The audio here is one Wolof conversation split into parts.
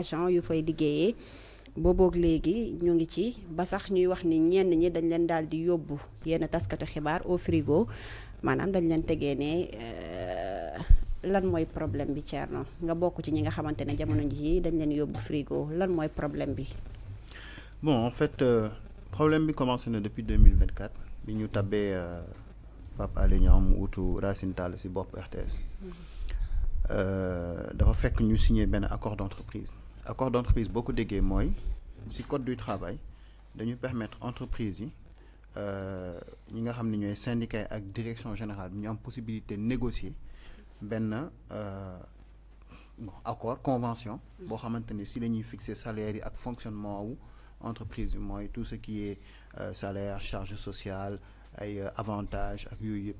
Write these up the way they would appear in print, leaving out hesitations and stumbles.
agent yu fay liggéeyee booboog léegi ñu ngi ci ba sax ñuy wax ni ñenn ñi dañ leen daal di yóbbu yenn taskatu xibaar au frigo maanaam dañ leen tegee ne lan mooy problème bi Thierno nga bokk ci ñi nga xamante ne jamono ji dañ leen yóbbu frigo lan mooy problème bi. Bon, en fait, problème bi commencé na depuis 2024 bi ñu tabbee Pape Alé Niang mu utu Racine Talla ci bopp RTS. Dafa fekk ñu signé benn accord d'entreprise. Accord d'entreprise boo ko déggee mooy ci code du travail dañu permettre entreprise yi ñi nga xam ne ñooy syndicat ak direction générale bi ñu am possibilité négocier benn accord convention boo xamante ne ci la ñuy fixer salaire yi ak fonctionnement wu entreprise bi mooy tout ce qui est salaire charge sociale ay avantages ak yooyu yëpp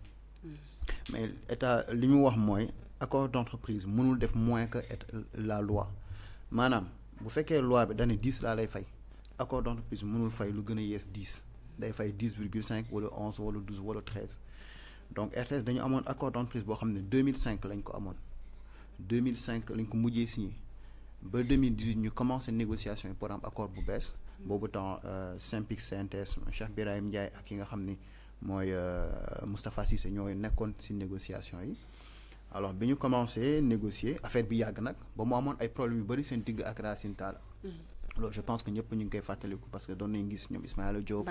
mais état li ñu wax mooy accord d'entreprise mënul def moins que la loi maanaam bu fekkee loi bi dañu 10 laa lay fay accord d'entreprise mënul fay lu gën a yees 10 day fay 10,5 wala 11 wala 12 wala 13 donc RTS dañu amoon accord d'entreprise boo xam ne 2005 lañ ko amoon 2005 lañ ko mujjee signé ba 2018 ñu commencé négociation yi pour am accord bu bees boobu temps Synpics CNTS Cheikh Birahim Ndiaye ak ki nga xam ni mooy Moustapha Cissé ñooy nekkoon ci négociation yi alors bi ñu commencé négocier affaire bi yàgg nag ba mu amoon ay problèmes yu bari seen digg ak Racine Talla loolu je pense que ñëpp ñu ngi koy fàttaliku parce que doon nañ gis ñoom Ismaïla Diop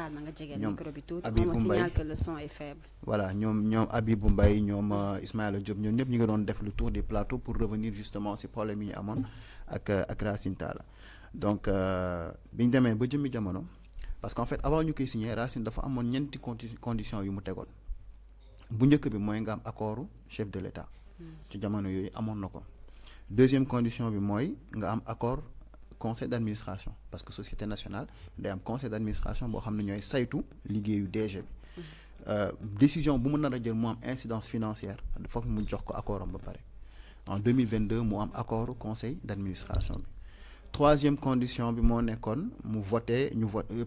ñoom Abibou Mbaye que le son est faible. voilà ñoom Abibou Mbaye ñoom Ismaïla Diop ñoom ñëpp ñu ngi doon def le tour des plateaux pour revenir justement ci problème yi ñu amoon ak Racine Talla donc bi ñu demee ba jëmmi jamono parce qu'en fait avant ñu koy signer Racine dafa amoon ñeenti conditions yu mu tegoon bu njëkk bi mooy nga am accordu chef de l'État ci jamono yooyu amoon na ko deuxième condition bi mooy nga am accord conseil d'administration parce que société nationale day am conseil d'administration boo xam ne ñooy saytu liggéeyu DG bi décision bu mu nar a jël mu am incidence financière foog mu jox ko accord am ba pare en 2022 mu am accord conseil d'administration bi troisième condition bi moo nekkoon mu voté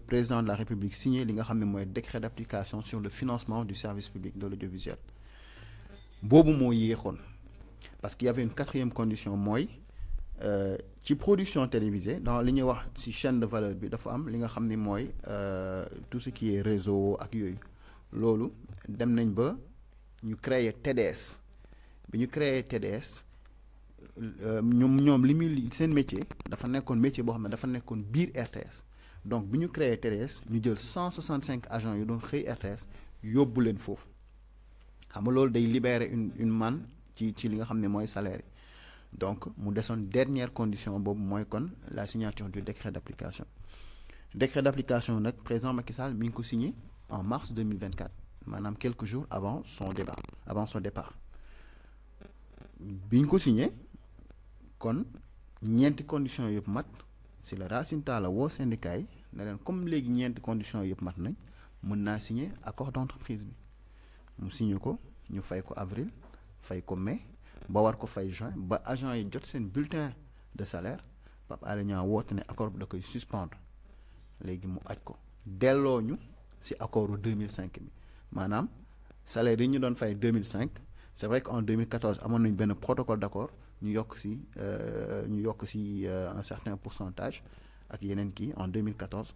président de la République signé li nga xam ne mooy décret d'application sur le financement du service public de l'audiovisuel boobu moo yéexoon parce qu'il y avait une quatrième condition mooy ci production télévisée dans li ñuy wax ci chaîne de valeur bi dafa am li nga xam ni mooy tout ce qui est réseau ak yooyu loolu dem nañ ba ñu créer TDS bi ñu créer TDS ñoom li muy seen métier dafa nekkoon métier boo xam ne dafa nekkoon biir RTS donc bi ñu créer TDS ñu jël 165 agents yu doon xëy RTS yóbbu leen foofu xam nga loolu day libérer une manne ci li nga xam ne mooy salaire yi donc mu desoon dernière condition boobu mooy kon la signature du décret d'application nag président Macky Sall mi ngi ko signé en mars 2024 maanaam quelques jours avant son départ bi ñu ko signé kon ñeenti conditions yëpp mat si la Racine Talla woo syndicat yi ne leen comme léegi ñeenti conditions yëpp mat nañ mën naa signer accord d'entreprise bi mu signé ko ñu fay ko avril fay ko mai ba war ko fay juin ba agent yi jot seen bulletin de salaire Pape Alé Niang woote ne accord bi da koy suspendre léegi mu aj ko delloo ñu ci accordu 2005 bi maanaam salaire yi ñu doon fay 2005 c'est vrai qu'en 2014 amoon nañ benn protocole d'accord ñu yokk ci un certain pourcentage ak yeneen kii en 2014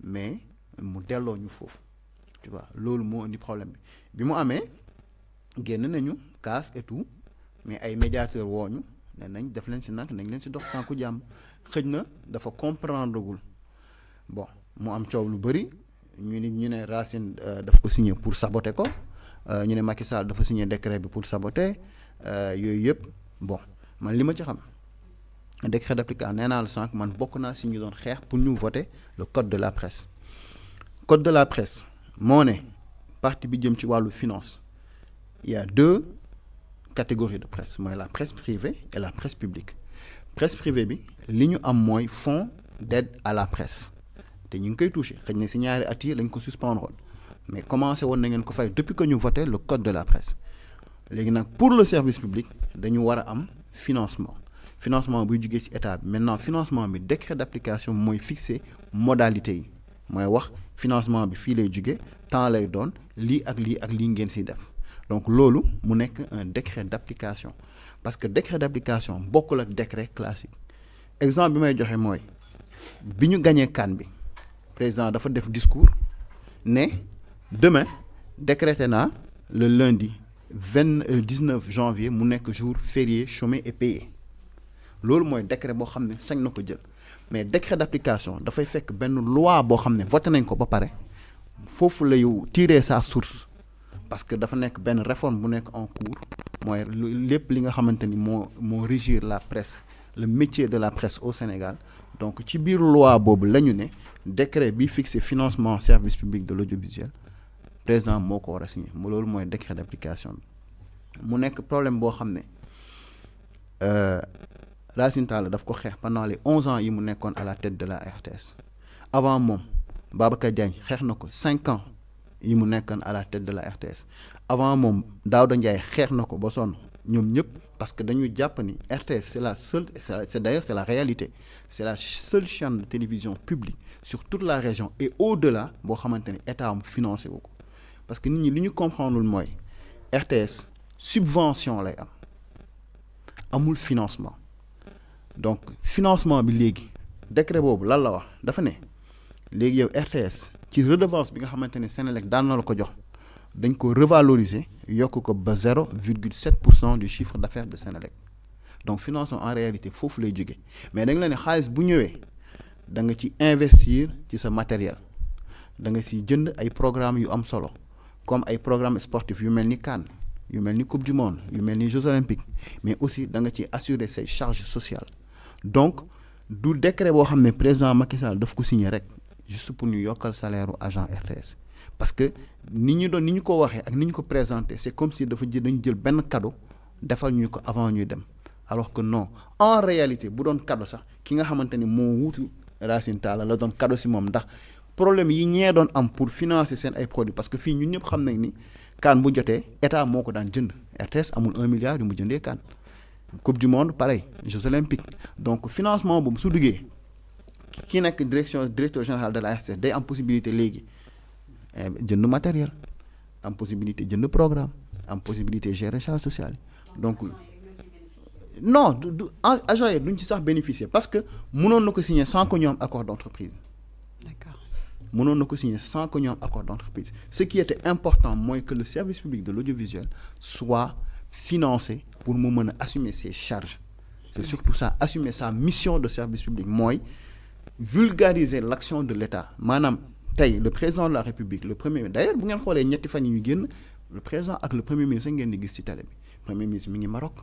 mais mu delloo ñu foofu tu vois loolu moo indi problème bi mu amee génn nañu casse et tout mais ay médiateurs wooñu ne nañ def leen ci nag nañ leen ci dox tànku jàmm xëj na dafa comprendre gul bon mu am coow lu bari ñu ne Racine daf ko signer pour saboter ko ñu ne Macky Sall dafa signer décret bi pour saboter yooyu yëpp bon man li ma ci xam décret d'application nee naa la sànq man bokk naa ci ñu doon xeex pour ñu voter le code de la presse moo ne partie bi jëm ci wàllu finance il y a deux catégories de presse mooy la presse privée et la presse publique presse privée bi li ñu am mooy fonds d'aide à la presse te ñu ngi koy touché xëy na ci ñaari at yi lañ ko suspendre woon mais commencé woon na ngeen ko fay depuis que ñu voté le code de la presse léegi nag pour le service public dañu war a am financement buy jugee ci état bi maintenant financement bi décret d'application mooy fixer modalité yi mooy wax financement bi fii lay jugee temps lay doon lii ak lii ngeen ciy def donc loolu mu nekk un décret d'application parce que décret d'application bokkul ak décret classique exemple bi may joxe mooy bi ñu gagné CAN bi président dafa def discours ne demain décrété naa le lundi 19 janvier mu nekk jour férié chômé et payé loolu mooy décret boo xam ne sañ na ko jël mais décret d'application dafay fekk benn loi boo xam ne voté nañ ko ba pare foofu lay tirer sa source parce que dafa nekk benn réforme bu nekk en cours mooy lépp li nga xamante ni moo régir la presse le métier de la presse au Sénégal donc ci biir loi boobu la ñu ne décret bi fixé financement service public de l'audiovisuel président moo ko war a signé loolu mooy décret d'application bi mu nekk problème boo xam ne Racine Talla daf ko xeex pendant les 11 ans yi mu nekkoon à la tête de la RTS avant moom Babacar Diagne xeex na ko 5 ans yi mu nekkoon à la tête de la RTS avant moom Daouda Ndiaye xeex na ko ba sonn ñoom ñëpp parce que dañu jàpp ni RTS c'est la seule c'est d'ailleurs c'est la réalité c'est la seule chaîne de télévision publique sur toute la région et au-delà boo xamante ni état am financé wu ko parce que nit ñi li ñu comprendre mooy RTS subvention lay am amul financement donc financement bi léegi décret boobu lan la wax dafa ne léegi yow RTS ci redevance bi nga xamante ne Sénélec daan na la ko jox dañ ko revaloriser yokk ko ba 0,7% du chiffre d'affaires de Sénélec donc financement en réalité foofu lay jóge mais dañ la ne xaalis bu ñëwee da nga ci investir ci sa matériel da nga ci jënd ay programmes yu am solo comme ay programmes sportifs yu mel ni CAN yu mel ni Coupe du Monde yu mel ni Jeux Olympiques mais aussi da nga ci assurer say charges sociales donc du décret boo xam ne président Macky Sall daf ko signer rek juste pour ñu yokkal salaire u agent RTS parce que ni ñu ko waxee ak ni ñu ko présenté c'est comme si dafa dañu jël benn cadeau defal ñu ko avant ñuy dem alors que non en réalité bu doon cadeau sax ki nga xamante ni moo wuutu Racine Talla la doon cadeau si moom ndax problème yi ñee doon am pour financer seen ay produits parce que fii ñun ñëpp xam nañ ni CAN bu jotee état moo ko daan jënd RTS amul 1 milliard yu mu jëndee CAN Coupe du Monde pareil Jeux Olympiques donc financement boobu su duggee ki nekk directeur général de la RTS day am possibilité léegi jënd matériel am possibilité jënd programme am possibilité gérer charges sociales donc non du agent yi duñ ci sax bénéficier parce que mënoon na ko signer sans que ñu am accord d'entreprise. D'accord. mënoon na ko signer sans que ñu am accord d'entreprise ce qui était important mooy que le service public de l'audiovisuel soit financé pour mu mën a assumer ses charges c'est surtout ça assumer sa mission de service public mooy vulgariser l'action de l'État maanaam tey le président de la République le premier d'ailleurs bu ngeen xoolee ñetti fan yi ñu génn le président ak le premier ministre ngeen di gis ci télé bi premier ministre mi ngi Maroc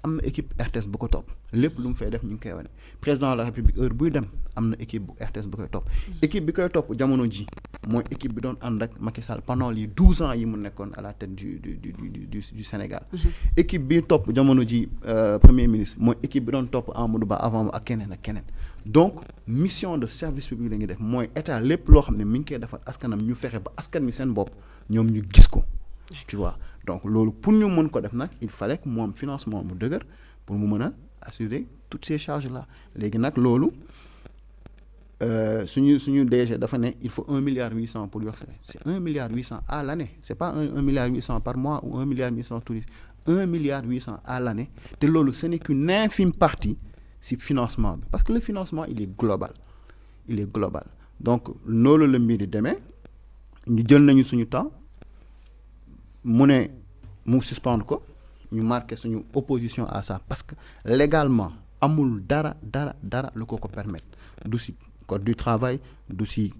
am na équipe RTS bu ko topp lépp lu mu fay def ñu ngi koy wane président de la République heure buy dem am na équipe bu RTS bu koy topp équipe bi koy topp jamono ji mooy équipe bi doon ànd ak Macky Sall pendant les 12 ans yi mu nekkoon à la tête du Sénégal équipe bi topp jamono ji premier ministre mooy équipe bi doon topp Amadou Ba avant ak keneen donc mission de service public la ngi def mooy état lépp loo xam ne mi ngi koy defal askanam ñu fexe ba askan mi seen bopp ñoom ñu gis ko tu vois donc loolu pour ñu mën ko def nag il fallait que mu am financement mu dëgër pour mu mën a assurer toutes ces charges là léegi nag loolu suñu DG dafa ne il faut 1,8 milliard pour yor c'est 1,8 milliard à l'année c'est pas 1,8 milliard par mois ou 1,8 milliard touristes 1,8 milliard à l'année te loolu ce n'est qu'une infime partie si financement bi parce que le financement il est global donc loolu la mbir di demee ñu jël nañu suñu temps mu suspendre ko ñu marqué suñu opposition à ça parce que légalement amul dara lu ko permettre du si code du travail du si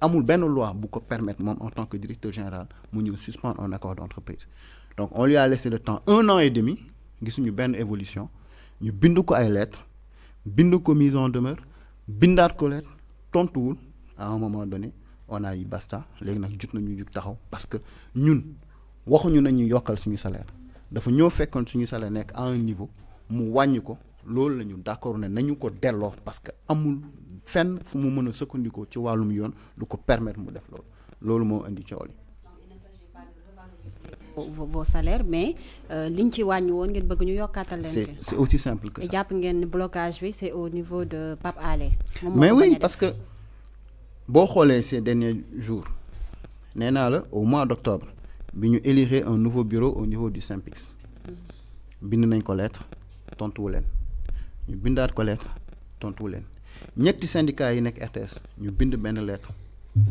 amul benn loi bu ko permettre moom en tant que directeur général mu ñëw suspendre un accord d'entreprise donc on lui a laissé le temps 1 an et demi gisuñu benn évolution ñu bind ko ay lettres bind ko mise en demeure bindaat ko lettre tontuwul à un moment donné on a dit basta léegi nag jot nañu jug taxaw parce que ñun waxuñu nañu yokkal suñu salaire dafa ñoo fekkoon suñu salaire nekk à un niveau mu wàññi ko loolu la ñu d'accord ne nañu ko delloo parce que amul fenn fu mu mën a sukkandikoo ci wàllum yoon lu ko permettre mu def loolu moo indi coow li vos salaires mais liñ ci wàññi woon ngeen bëgg ñu yokkaatal leen c'est aussi simple que ça jàpp ngeen blocage bi c'est au niveau de Pape Alé mais oui parce que boo xoolee ces derniers jours nee naa la au mois d'octobre bi ñu élire un nouveau bureau au niveau du SYNPICS bind nañ ko lettre tontuwu leen ñu bindaat ko lettre tontu leen ñetti syndicats yi nekk RTS ñu bind benn lettre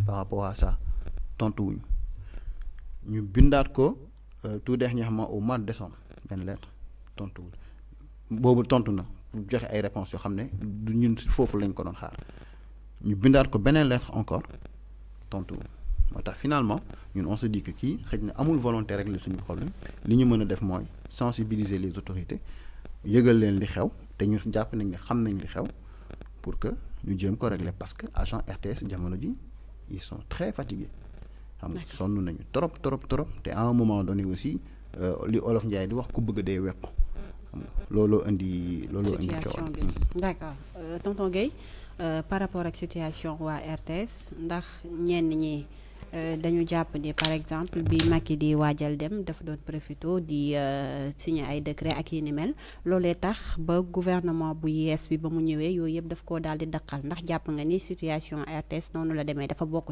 par rapport à ça tontu wuñ ñu bindaat ko tout dernièrement au mois de décembre benn lettre tontu wuñ boobu tontu na pour joxe ay réponses yoo xam ne du ñun foofu lañ ko doon xaar ñu bindaat ko beneen lettre encore tontu wuñ moo tax finalement ñun on se dit que kii xëy na amul volonté régler suñu problème li ñu mën a def mooy sensibiliser les autorités yëgal leen li xew te ñu jàpp nañ ne xam nañ li xew pour que ñu jéem ko régler parce que agent RTS jamono ji ils sont très fatigués xam nga sonn nañu trop te à un moment donné aussi li Olof Njaay di wax ku bëgg dee weq xam nga looloo indi situation bi d'accord tonton Guèye par rapport ak situation waa RTS ndax ñenn ñi dañu jàpp ni par exemple bi Macky di waajal dem dafa doon profito di signer ay décret ak yi ni mel loolee tax ba gouvernement bu yees bi ba mu ñëwee yooyu yëpp daf koo daal di daqal ndax jàpp nga ni situation RTS noonu la demee dafa bokk ci